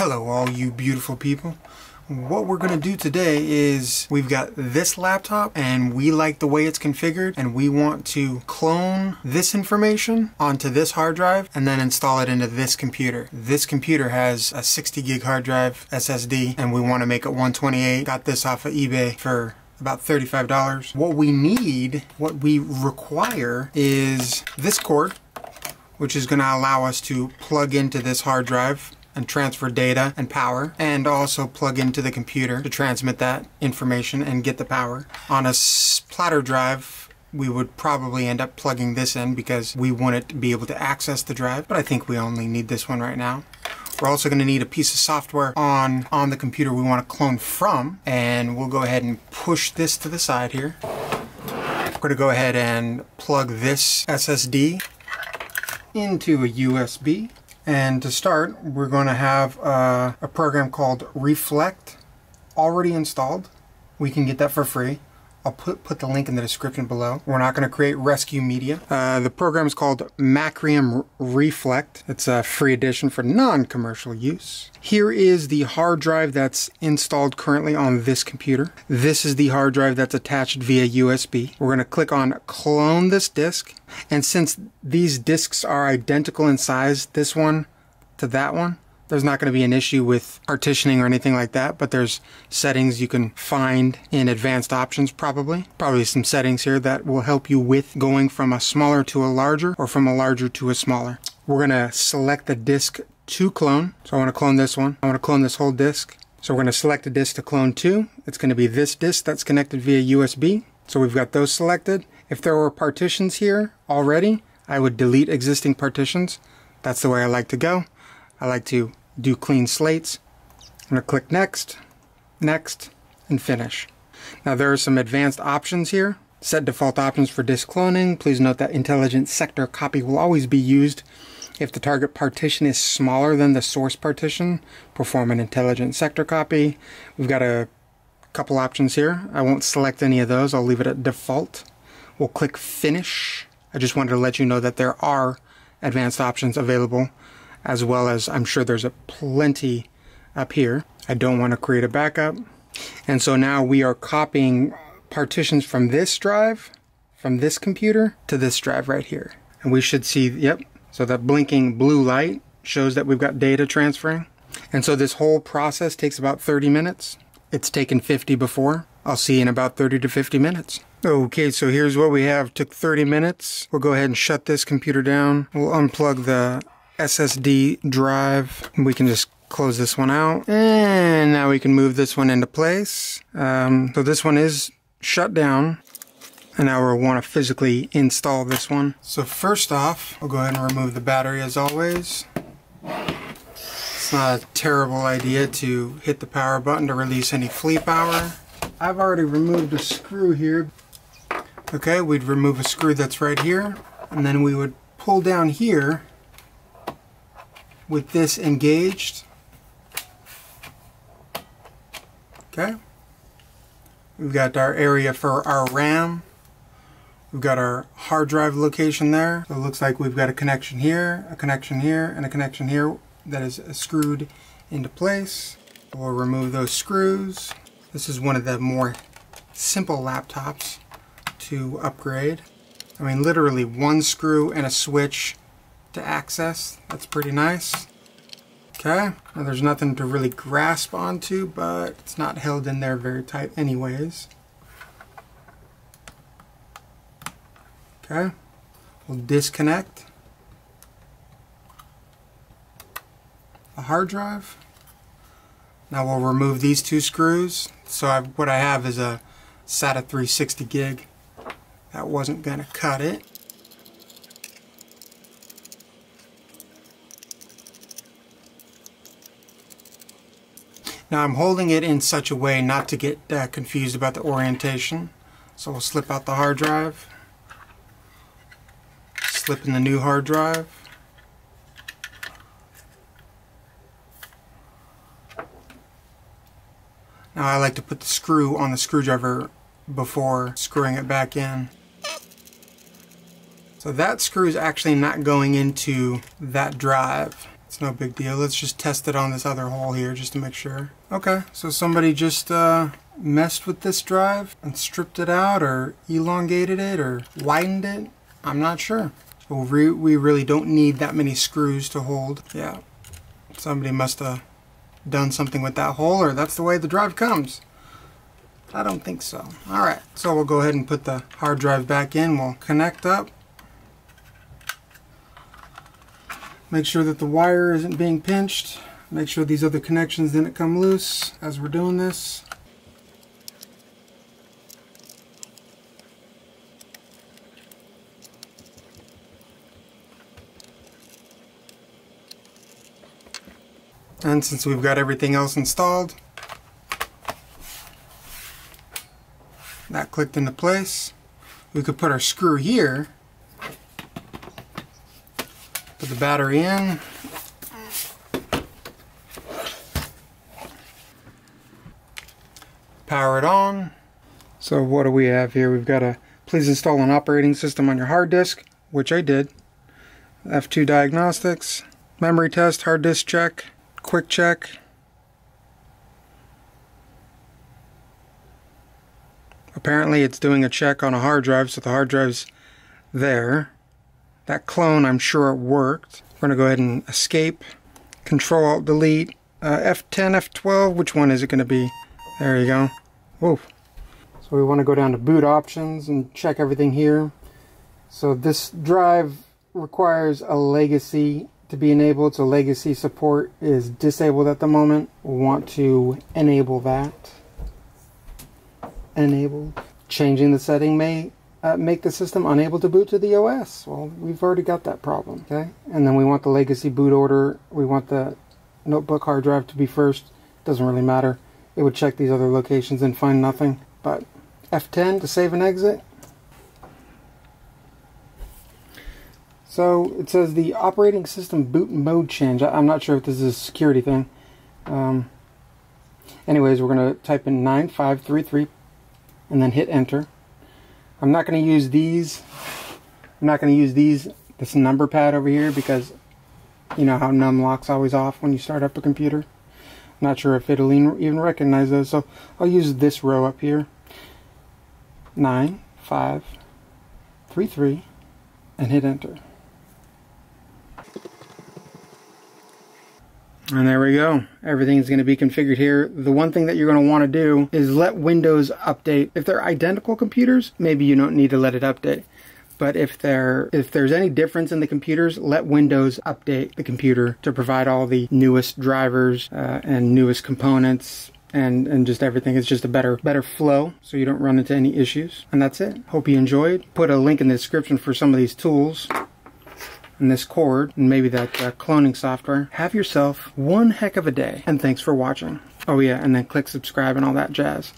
Hello all you beautiful people. What we're going to do today is we've got this laptop and we like the way it's configured and we want to clone this information onto this hard drive and then install it into this computer. This computer has a 60 gig hard drive SSD and we want to make it 128. Got this off of eBay for about $35. What we require is this cord, which is going to allow us to plug into this hard drive and transfer data and power, and also plug into the computer to transmit that information and get the power. On a platter drive, we would probably end up plugging this in because we want it to be able to access the drive, but I think we only need this one right now. We're also going to need a piece of software on the computer we want to clone from, and we'll go ahead and push this to the side here. We're going to go ahead and plug this SSD into a USB. And to start, we're going to have a program called Reflect already installed. We can get that for free. I'll put the link in the description below. We're not going to create rescue media. The program is called Macrium Reflect. It's a free edition for non-commercial use. Here is the hard drive that's installed currently on this computer. This is the hard drive that's attached via USB. We're going to click on Clone this disk. And since these disks are identical in size, this one to that one, there's not going to be an issue with partitioning or anything like that, but there's settings you can find in advanced options probably some settings here that will help you with going from a smaller to a larger or from a larger to a smaller. We're going to select the disk to clone. So I want to clone this one. I want to clone this whole disk. So we're going to select a disk to clone to. It's going to be this disk that's connected via USB. So we've got those selected. If there were partitions here already, I would delete existing partitions. That's the way I like to go. I like to do clean slates. I'm going to click next, next, and finish. Now there are some advanced options here. Set default options for disk cloning. Please note that intelligent sector copy will always be used if the target partition is smaller than the source partition. Perform an intelligent sector copy. We've got a couple options here. I won't select any of those. I'll leave it at default. We'll click finish. I just wanted to let you know that there are advanced options available, as well as I'm sure there's a plenty up here. I don't want to create a backup. And so now we are copying partitions from this drive, from this computer, to this drive right here. And we should see, yep, so that blinking blue light shows that we've got data transferring. And so this whole process takes about 30 minutes. It's taken 50 before. I'll see you in about 30 to 50 minutes. Okay, so here's what we have. Took 30 minutes. We'll go ahead and shut this computer down. We'll unplug the SSD drive. We can just close this one out. And now we can move this one into place. So this one is shut down. And now we'll want to physically install this one. So first off, we'll go ahead and remove the battery as always. It's not a terrible idea to hit the power button to release any flea power. I've already removed a screw here. Okay, we'd remove a screw that's right here. And then we would pull down here with this engaged. Okay. We've got our area for our RAM. We've got our hard drive location there. So it looks like we've got a connection here, a connection here, and a connection here that is screwed into place. We'll remove those screws. This is one of the more simple laptops to upgrade. I mean, literally one screw and a switch to access. That's pretty nice. Okay, now there's nothing to really grasp onto, but it's not held in there very tight anyways. Okay, we'll disconnect the hard drive. Now we'll remove these two screws. So what I have is a SATA III 60 gig. That wasn't gonna cut it. Now I'm holding it in such a way not to get confused about the orientation. So we'll slip out the hard drive, slip in the new hard drive. Now I like to put the screw on the screwdriver before screwing it back in. So that screw is actually not going into that drive. It's no big deal. Let's just test it on this other hole here just to make sure. Okay, so somebody just messed with this drive and stripped it out or elongated it or widened it. I'm not sure. But we really don't need that many screws to hold. Yeah, somebody must have done something with that hole, or that's the way the drive comes. I don't think so. Alright, so we'll go ahead and put the hard drive back in. We'll connect up. Make sure that the wire isn't being pinched. Make sure these other connections didn't come loose as we're doing this. And since we've got everything else installed, that clicked into place, we could put our screw here, put the battery in, power it on. So what do we have here? We've got a please install an operating system on your hard disk, which I did. F2 diagnostics, memory test, hard disk check, quick check. Apparently it's doing a check on a hard drive, so the hard drive's there. That clone, I'm sure it worked. We're going to go ahead and escape. Control-Alt-Delete. F10, F12, which one is it going to be? There you go. Whoa. So we want to go down to boot options and check everything here. So this drive requires a legacy to be enabled, so legacy support is disabled at the moment. We'll want to enable that. Enabled. Changing the setting may make the system unable to boot to the OS. Well, we've already got that problem, okay? And then we want the legacy boot order. We want the notebook hard drive to be first. Doesn't really matter. It would check these other locations and find nothing. But F10 to save and exit. So it says the operating system boot mode change. I'm not sure if this is a security thing. Anyways, we're going to type in 9533 and then hit enter. I'm not going to use these. I'm not going to use this number pad over here because you know how num lock's always off when you start up a computer. I'm not sure if it'll even recognize those, so I'll use this row up here. 9533 and hit enter. And there we go. Everything's going to be configured here. The one thing that you're going to want to do is let Windows update. If they're identical computers, maybe you don't need to let it update. But if there's any difference in the computers, let Windows update the computer to provide all the newest drivers and newest components and just everything. It's just a better flow so you don't run into any issues. And that's it. Hope you enjoyed. Put a link in the description for some of these tools. And this cord, and maybe that cloning software. Have yourself one heck of a day, and thanks for watching. Oh yeah, and then click subscribe and all that jazz.